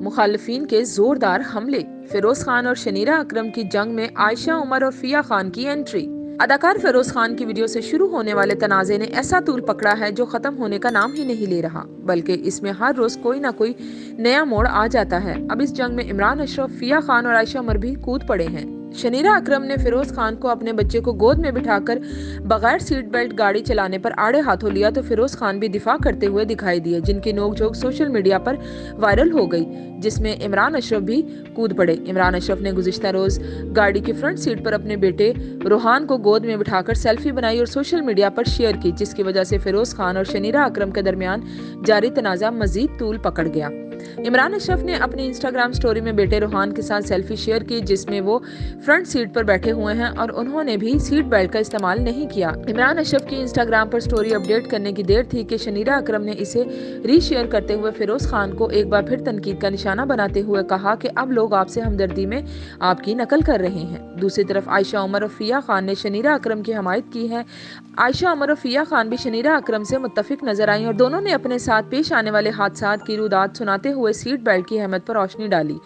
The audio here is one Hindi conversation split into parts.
मुखालिफिन के जोरदार हमले, फिरोज खान और शनीरा अकरम की जंग में आयशा उमर और फिया खान की एंट्री। अदाकार फिरोज खान की वीडियो से शुरू होने वाले तनाजे ने ऐसा तूल पकड़ा है जो खत्म होने का नाम ही नहीं ले रहा, बल्कि इसमें हर रोज कोई ना कोई नया मोड़ आ जाता है। अब इस जंग में इमरान अशरफ, फिया खान और आयशा उमर भी कूद पड़े हैं। शनीरा अकरम ने फिरोज खान को अपने बच्चे को गोद में बिठाकर बगैर सीट बेल्ट गाड़ी चलाने पर आड़े हाथों लिया तो फिरोज खान भी दिफा करते हुए दिखाई दिए, जिनकी नोकझोंक सोशल मीडिया पर वायरल हो गई, जिसमें इमरान अशरफ भी कूद पड़े। इमरान अशरफ ने गुज़िश्ता रोज गाड़ी की फ्रंट सीट पर अपने बेटे रोहान को गोद में बिठाकर सेल्फी बनाई और सोशल मीडिया पर शेयर की, जिसकी वजह से फिरोज खान और शनीरा अकरम के दरमियान जारी तनाजा मजीद तूल पकड़ गया। इमरान अशरफ ने अपनी इंस्टाग्राम स्टोरी में बेटे रोहान के साथ सेल्फी शेयर की, जिसमें वो फ्रंट सीट पर बैठे हुए हैं और उन्होंने भी सीट बेल्ट का इस्तेमाल नहीं किया। इमरान अशरफ की इंस्टाग्राम पर स्टोरी अपडेट करने की देर थी कि शनीरा अकरम ने इसे रीशेयर करते हुए फिरोज खान को एक बार फिर तनकीद का निशाना बनाते हुए कहा कि अब लोग आपसे हमदर्दी में आपकी नकल कर रहे हैं। दूसरी तरफ आयशा उमर और फिया खान ने शनीरा अकरम की हमायत की है। आयशा उमर और फिया खान भी शनीरा अकरम से मुत्तफिक नजर आई और दोनों ने अपने साथ पेश आने वाले हादसात की रुदात सुनाते हुए सीट बेल्ट की अहमियत पर रोशनी डाली।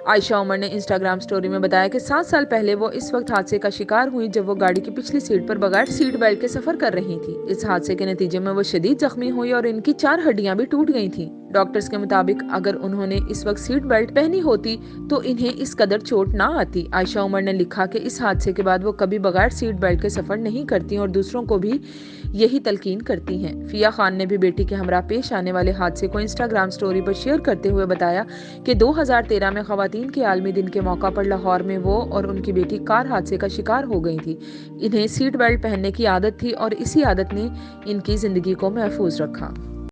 आयशा उमर ने इंस्टाग्राम स्टोरी में बताया कि 7 साल पहले वो इस वक्त हादसे का शिकार हुई जब वो गाड़ी की पिछली सीट पर बगैर सीट बेल्ट के सफर कर रही थी। इस हादसे के नतीजे में वो शदीद जख्मी हुई और इनकी 4 हड्डियां भी टूट गई थी। डॉक्टर्स के मुताबिक अगर उन्होंने इस वक्त सीट बेल्ट पहनी होती तो इन्हें इस कदर चोट ना आती। आयशा उमर ने लिखा कि इस हादसे के बाद वो कभी बगैर सीट बेल्ट के सफर नहीं करती और दूसरों को भी यही तलकीन करती हैं। फिया खान ने भी बेटी के हमरा पेश आने वाले हादसे को इंस्टाग्राम स्टोरी पर शेयर करते हुए बताया कि 2013 में खवातीन के आलमी दिन के मौका पर लाहौर में वो और उनकी बेटी कार हादसे का शिकार हो गई थी। इन्हें सीट बेल्ट पहनने की आदत थी और इसी आदत ने इनकी जिंदगी को महफूज रखा।